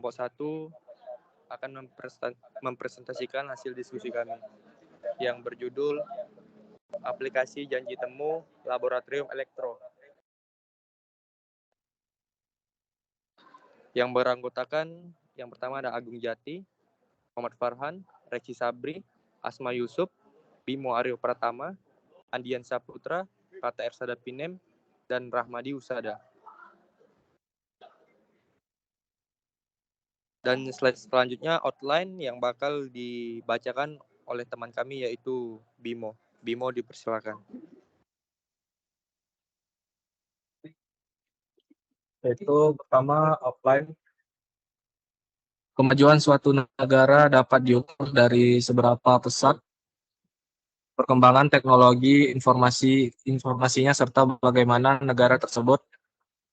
kelompok 1 akan mempresentasikan hasil diskusi kami yang berjudul Aplikasi Janji Temu Laboratorium Elektro. Yang beranggotakan yang pertama ada Agung Jati, Muhammad Farhan, Reci Sabri, Asma Yusuf, Bimo Aryo Pratama, Andian Saputra, Kata Ersada Pinem, dan Rahmadi Usada. Dan slide selanjutnya outline yang bakal dibacakan oleh teman kami yaitu Bimo. Bimo dipersilakan. Itu pertama outline. Kemajuan suatu negara dapat diukur dari seberapa pesat perkembangan teknologi informasinya serta bagaimana negara tersebut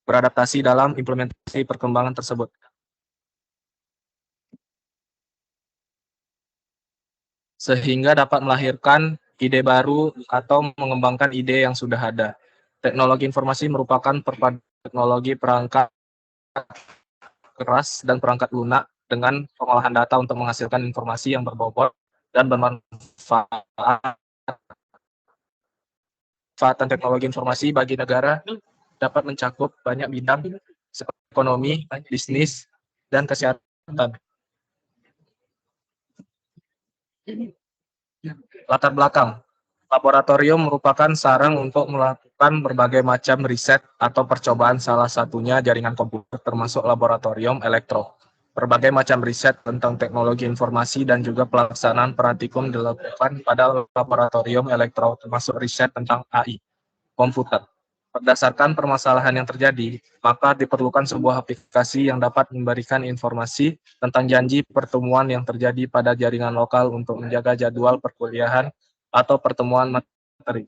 beradaptasi dalam implementasi perkembangan tersebut. Sehingga dapat melahirkan ide baru atau mengembangkan ide yang sudah ada. Teknologi informasi merupakan perpaduan teknologi perangkat keras dan perangkat lunak dengan pengolahan data untuk menghasilkan informasi yang berbobot dan bermanfaat. Manfaatan teknologi informasi bagi negara dapat mencakup banyak bidang seperti ekonomi, bisnis, dan kesehatan. Latar belakang. Laboratorium merupakan sarang untuk melakukan berbagai macam riset atau percobaan, salah satunya jaringan komputer termasuk laboratorium elektro. Berbagai macam riset tentang teknologi informasi dan juga pelaksanaan praktikum dilakukan pada laboratorium elektro termasuk riset tentang AI, komputer. Berdasarkan permasalahan yang terjadi, maka diperlukan sebuah aplikasi yang dapat memberikan informasi tentang janji pertemuan yang terjadi pada jaringan lokal untuk menjaga jadwal perkuliahan atau pertemuan materi.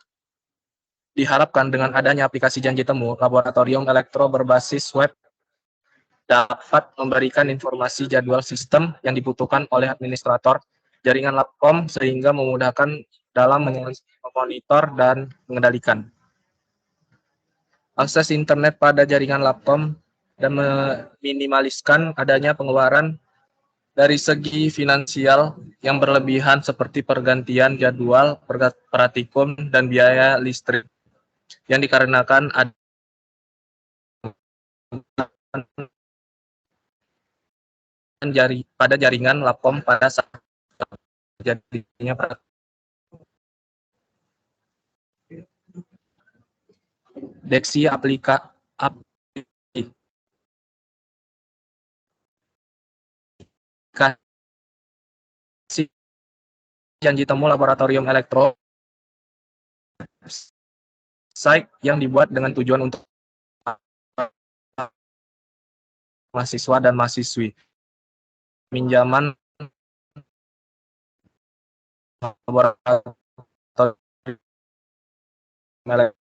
Diharapkan dengan adanya aplikasi janji temu, laboratorium elektro berbasis web dapat memberikan informasi jadwal sistem yang dibutuhkan oleh administrator jaringan Labcom sehingga memudahkan dalam memonitor dan mengendalikan akses internet pada jaringan Labcom dan meminimaliskan adanya pengeluaran dari segi finansial yang berlebihan seperti pergantian jadwal, praktikum, dan biaya listrik yang dikarenakan pada jaringan Labcom pada saat terjadinya deteksi aplikasi janji temu laboratorium elektro site yang dibuat dengan tujuan untuk mahasiswa dan mahasiswi pinjaman laboratorium elektro.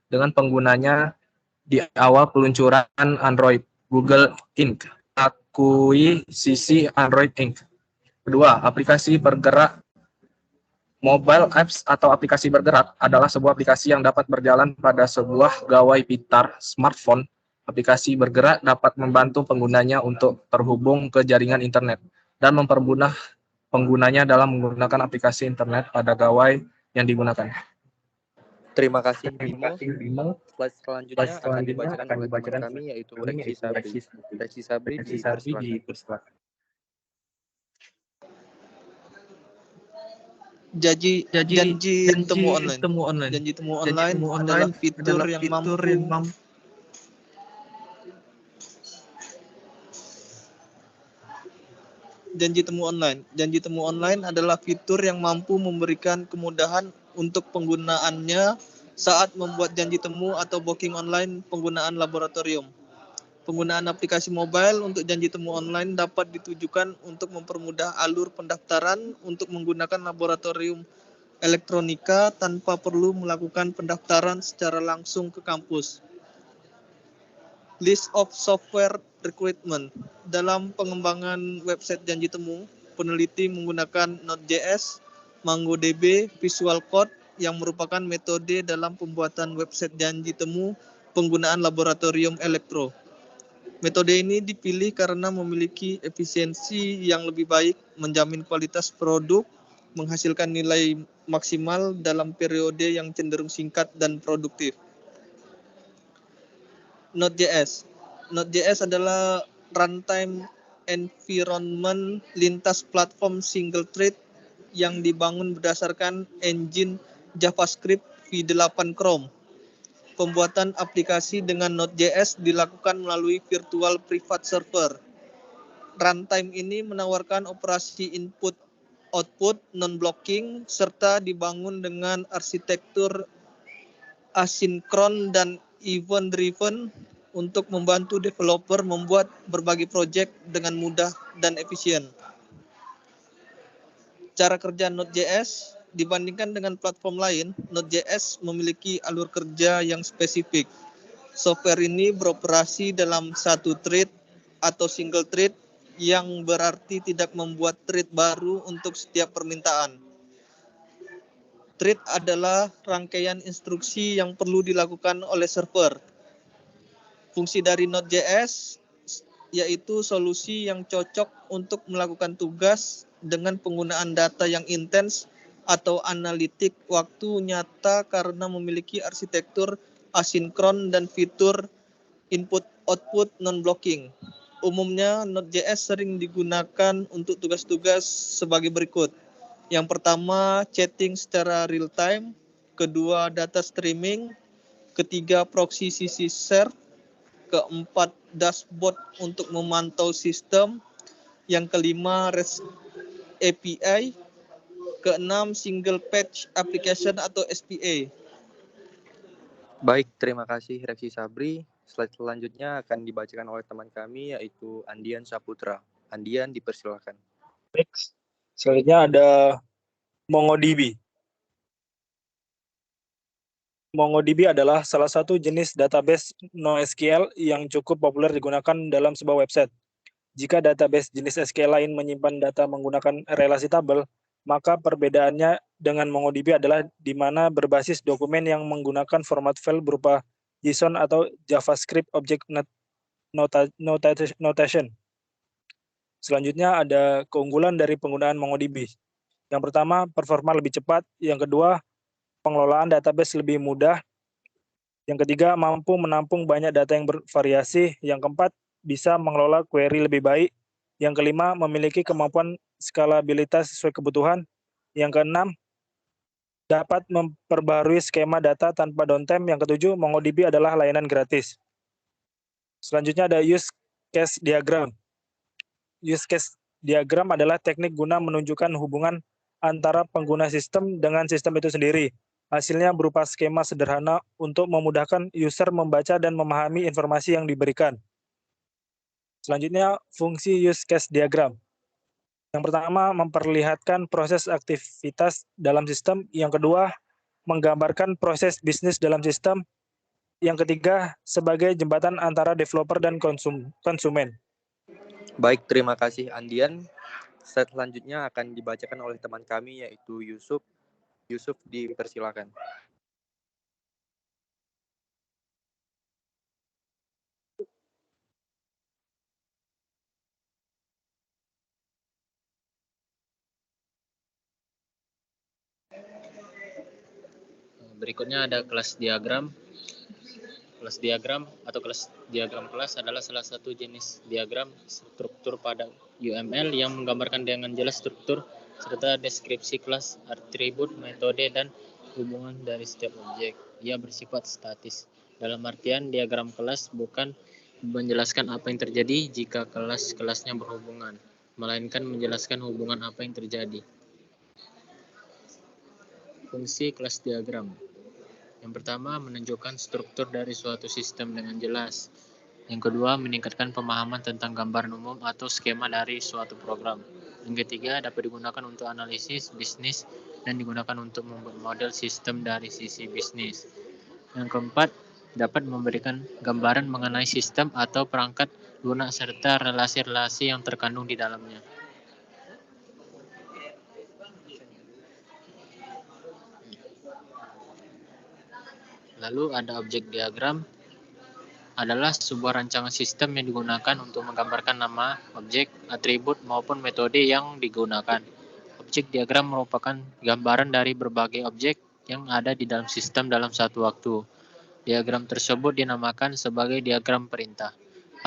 Dengan penggunanya di awal peluncuran Android, Google Inc. akui sisi Android Inc. Kedua, aplikasi bergerak. Mobile apps atau aplikasi bergerak adalah sebuah aplikasi yang dapat berjalan pada sebuah gawai pintar smartphone. Aplikasi bergerak dapat membantu penggunanya untuk terhubung ke jaringan internet dan mempermudah penggunanya dalam menggunakan aplikasi internet pada gawai yang digunakan. Terima kasih Bimo. Slide selanjutnya akan dibacakan oleh teman kami yaitu Reci Sabri. Reci Sabri dipersilakan. Janji temu online. Janji temu online adalah fitur yang mampu Janji temu online adalah fitur yang mampu memberikan kemudahan untuk penggunaannya saat membuat janji temu atau booking online penggunaan laboratorium. Penggunaan aplikasi mobile untuk janji temu online dapat ditujukan untuk mempermudah alur pendaftaran untuk menggunakan laboratorium elektronika tanpa perlu melakukan pendaftaran secara langsung ke kampus. List of software requirement. Dalam pengembangan website janji temu, peneliti menggunakan Node.js, MongoDB, Visual Code yang merupakan metode dalam pembuatan website janji temu penggunaan laboratorium elektro. Metode ini dipilih karena memiliki efisiensi yang lebih baik, menjamin kualitas produk, menghasilkan nilai maksimal dalam periode yang cenderung singkat dan produktif. Node.js. Node.js adalah runtime environment lintas platform single thread yang dibangun berdasarkan engine JavaScript v8 Chrome. Pembuatan aplikasi dengan Node.js dilakukan melalui virtual private server. Runtime ini menawarkan operasi input-output non-blocking serta dibangun dengan arsitektur asinkron dan event-driven untuk membantu developer membuat berbagai proyek dengan mudah dan efisien. Cara kerja Node.js dibandingkan dengan platform lain, Node.js memiliki alur kerja yang spesifik. Software ini beroperasi dalam satu thread atau single thread yang berarti tidak membuat thread baru untuk setiap permintaan. Thread adalah rangkaian instruksi yang perlu dilakukan oleh server. Fungsi dari Node.js yaitu solusi yang cocok untuk melakukan tugas dengan penggunaan data yang intens atau analitik waktu nyata karena memiliki arsitektur asinkron dan fitur input-output non-blocking. Umumnya, Node.js sering digunakan untuk tugas-tugas sebagai berikut. Yang pertama, chatting secara real-time. Kedua, data streaming. Ketiga, proxy CC share. Keempat, dashboard untuk memantau sistem. Yang kelima, REST API. Keenam, single page application atau SPA. Baik, terima kasih Reksi Sabri. Slide selanjutnya akan dibacakan oleh teman kami yaitu Andian Saputra. Andian, dipersilakan. Next. Selanjutnya ada MongoDB. MongoDB adalah salah satu jenis database NoSQL yang cukup populer digunakan dalam sebuah website. Jika database jenis SQL lain menyimpan data menggunakan relasi tabel, maka perbedaannya dengan MongoDB adalah di mana berbasis dokumen yang menggunakan format file berupa JSON atau JavaScript Object Notation. Selanjutnya ada keunggulan dari penggunaan MongoDB. Yang pertama, performa lebih cepat. Yang kedua, pengelolaan database lebih mudah. Yang ketiga, mampu menampung banyak data yang bervariasi. Yang keempat, bisa mengelola query lebih baik. Yang kelima, memiliki kemampuan skalabilitas sesuai kebutuhan. Yang keenam, dapat memperbarui skema data tanpa downtime. Yang ketujuh, MongoDB adalah layanan gratis. Selanjutnya ada use case diagram. Use case diagram adalah teknik guna menunjukkan hubungan antara pengguna sistem dengan sistem itu sendiri. Hasilnya berupa skema sederhana untuk memudahkan user membaca dan memahami informasi yang diberikan. Selanjutnya, fungsi use case diagram. Yang pertama, memperlihatkan proses aktivitas dalam sistem. Yang kedua, menggambarkan proses bisnis dalam sistem. Yang ketiga, sebagai jembatan antara developer dan konsumen. Baik, terima kasih Andian. Slide selanjutnya akan dibacakan oleh teman kami yaitu Yusuf. Yusuf, dipersilakan. Berikutnya ada kelas diagram. Kelas diagram atau kelas diagram kelas adalah salah satu jenis diagram struktur pada UML yang menggambarkan dengan jelas struktur serta deskripsi kelas, atribut, metode, dan hubungan dari setiap objek. Ia bersifat statis. Dalam artian, diagram kelas bukan menjelaskan apa yang terjadi jika kelas-kelasnya berhubungan, melainkan menjelaskan hubungan apa yang terjadi. Fungsi kelas diagram. Yang pertama, menunjukkan struktur dari suatu sistem dengan jelas. Yang kedua, meningkatkan pemahaman tentang gambaran umum atau skema dari suatu program. Yang ketiga, dapat digunakan untuk analisis bisnis dan digunakan untuk membuat model sistem dari sisi bisnis. Yang keempat, dapat memberikan gambaran mengenai sistem atau perangkat lunak serta relasi-relasi yang terkandung di dalamnya. Lalu ada objek diagram, adalah sebuah rancangan sistem yang digunakan untuk menggambarkan nama, objek, atribut, maupun metode yang digunakan. Objek diagram merupakan gambaran dari berbagai objek yang ada di dalam sistem dalam satu waktu. Diagram tersebut dinamakan sebagai diagram perintah.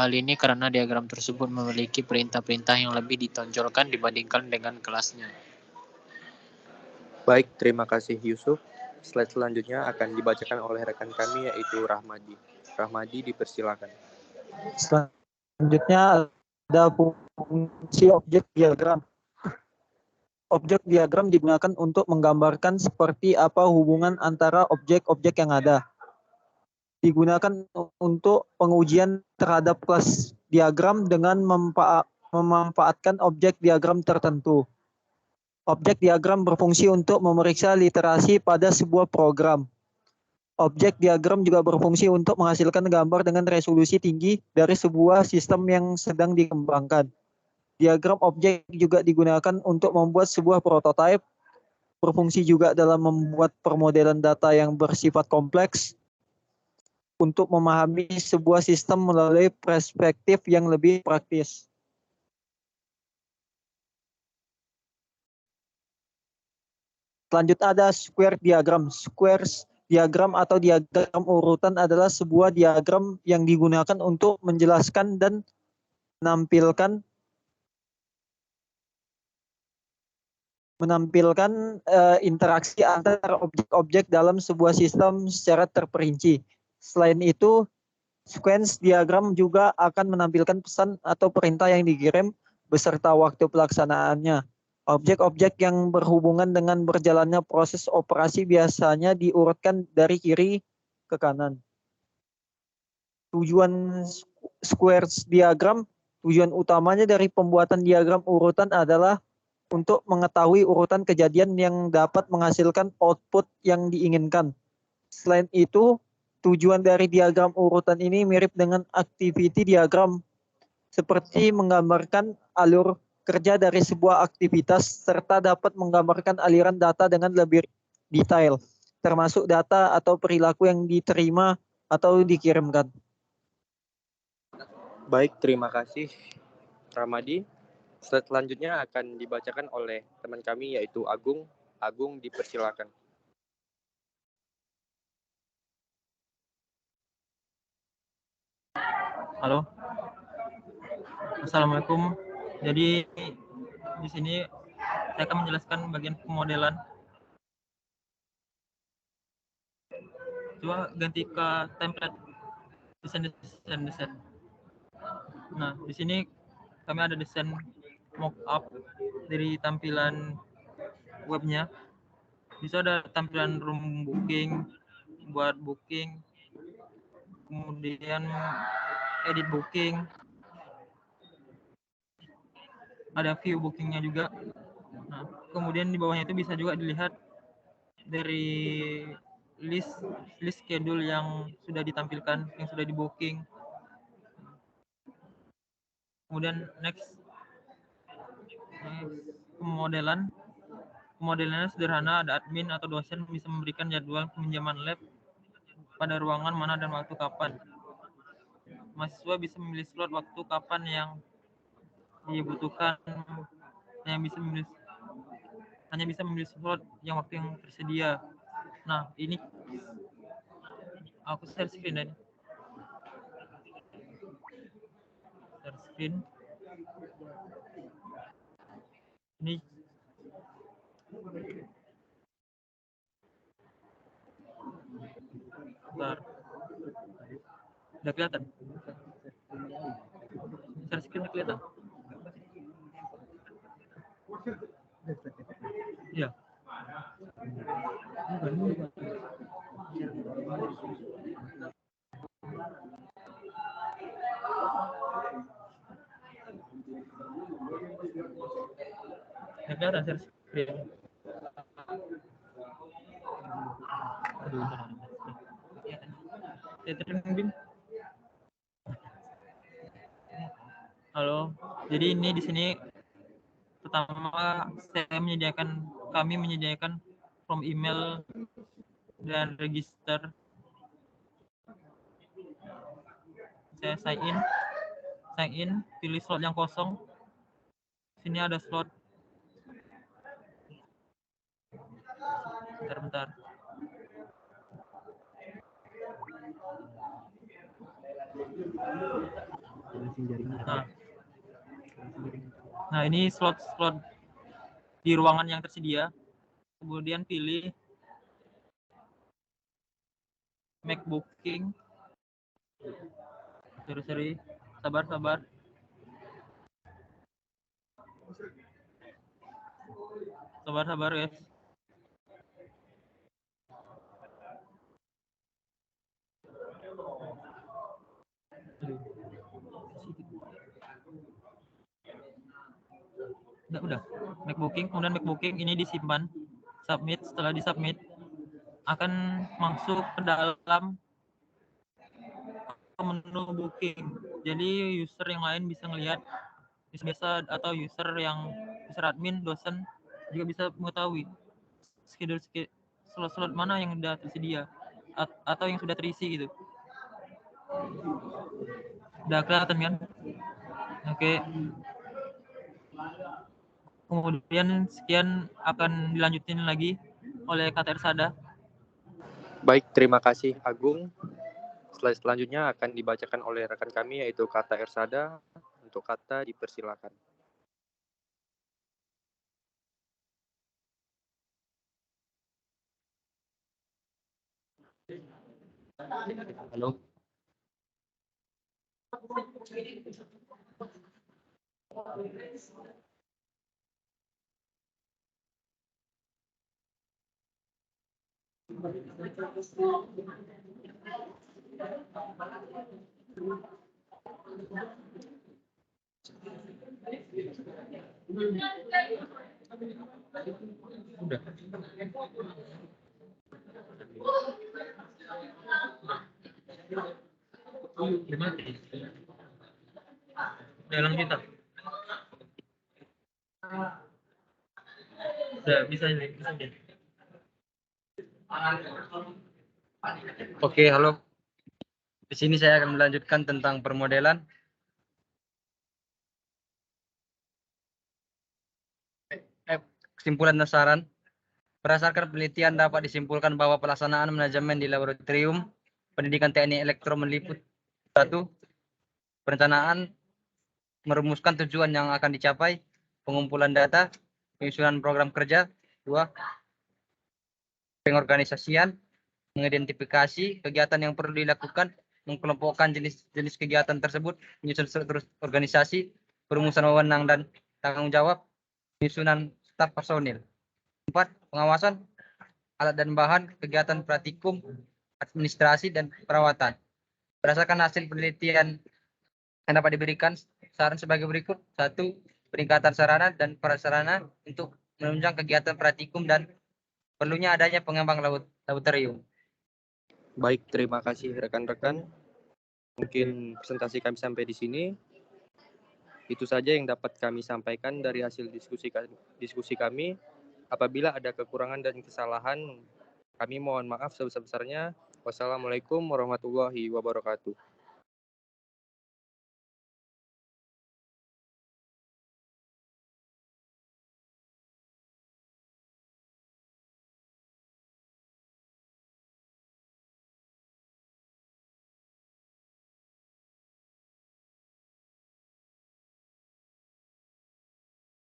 Hal ini karena diagram tersebut memiliki perintah-perintah yang lebih ditonjolkan dibandingkan dengan kelasnya. Baik, terima kasih Yusuf. Slide selanjutnya akan dibacakan oleh rekan kami yaitu Rahmadi. Rahmadi, dipersilakan. Selanjutnya ada fungsi objek diagram. Objek diagram digunakan untuk menggambarkan seperti apa hubungan antara objek-objek yang ada. Digunakan untuk pengujian terhadap kelas diagram dengan memanfaatkan objek diagram tertentu. Objek diagram berfungsi untuk memeriksa literasi pada sebuah program. Objek diagram juga berfungsi untuk menghasilkan gambar dengan resolusi tinggi dari sebuah sistem yang sedang dikembangkan. Diagram objek juga digunakan untuk membuat sebuah prototipe, berfungsi juga dalam membuat permodelan data yang bersifat kompleks, untuk memahami sebuah sistem melalui perspektif yang lebih praktis. Selanjutnya ada square diagram. Square diagram atau diagram urutan adalah sebuah diagram yang digunakan untuk menjelaskan dan menampilkan interaksi antara objek-objek dalam sebuah sistem secara terperinci. Selain itu, sequence diagram juga akan menampilkan pesan atau perintah yang dikirim beserta waktu pelaksanaannya. Objek-objek yang berhubungan dengan berjalannya proses operasi biasanya diurutkan dari kiri ke kanan. Tujuan square diagram, tujuan utamanya dari pembuatan diagram urutan adalah untuk mengetahui urutan kejadian yang dapat menghasilkan output yang diinginkan. Selain itu, tujuan dari diagram urutan ini mirip dengan activity diagram, seperti menggambarkan alur kerja dari sebuah aktivitas serta dapat menggambarkan aliran data dengan lebih detail, termasuk data atau perilaku yang diterima atau dikirimkan. Baik, terima kasih Ramadi. Slide selanjutnya akan dibacakan oleh teman kami yaitu Agung. Agung, dipersilakan. Halo, Assalamualaikum. Jadi di sini saya akan menjelaskan bagian pemodelan. Coba ganti ke template desain. Nah, di sini kami ada desain mockup dari tampilan webnya. Bisa ada tampilan room booking, buat booking, kemudian edit booking, ada view bookingnya juga. Nah, kemudian di bawahnya itu bisa juga dilihat dari list schedule yang sudah ditampilkan, yang sudah di booking. Kemudian next pemodelannya sederhana, ada admin atau dosen bisa memberikan jadwal peminjaman lab pada ruangan mana dan waktu kapan. Mahasiswa bisa memilih slot waktu kapan yang dibutuhkan, hanya bisa memilih slot yang waktu yang tersedia. Nah, ini aku share screen tadi. Share screen. Ini bentar. Udah kelihatan? Share screen kelihatan? Iya. Udah share screen. Bim. Halo. Jadi ini di sini pertama kami menyediakan form email dan register. Saya sign in, pilih slot yang kosong. Sini ada slot. Bentar. Nah, ini slot di ruangan yang tersedia. Kemudian pilih make booking. Sorry. Sabar. Sabar, guys. Udah. Make booking ini disimpan. Submit. Setelah disubmit akan masuk ke dalam menu booking. Jadi user yang lain bisa ngelihat biasa, atau user admin, dosen juga bisa mengetahui slot mana yang sudah tersedia atau yang sudah terisi gitu. Udah kelihatan kan? Oke. Kemudian sekian akan dilanjutin lagi oleh Kata Ersada. Baik, terima kasih Agung. Slide selanjutnya akan dibacakan oleh rekan kami yaitu Kata Ersada. Untuk Kata dipersilakan. Halo. Dalam kita. Udah bisa. Oke, halo. Di sini saya akan melanjutkan tentang permodelan. Kesimpulan dan saran. Berdasarkan penelitian dapat disimpulkan bahwa pelaksanaan manajemen di laboratorium pendidikan teknik elektro meliput 1. Perencanaan merumuskan tujuan yang akan dicapai, pengumpulan data, penyusunan program kerja. 2. Pengorganisasian, mengidentifikasi kegiatan yang perlu dilakukan, mengelompokkan jenis kegiatan tersebut, menyusun struktur organisasi, perumusan wewenang dan tanggung jawab, penyusunan staf personil. 4. Pengawasan alat dan bahan, kegiatan praktikum, administrasi, dan perawatan. Berdasarkan hasil penelitian yang dapat diberikan, saran sebagai berikut. 1. Peningkatan sarana dan prasarana untuk menunjang kegiatan praktikum dan perlunya adanya pengembang laboratorium. Baik, terima kasih rekan-rekan. Mungkin presentasi kami sampai di sini. Itu saja yang dapat kami sampaikan dari hasil diskusi kami. Apabila ada kekurangan dan kesalahan, kami mohon maaf sebesar-besarnya. Wassalamualaikum warahmatullahi wabarakatuh.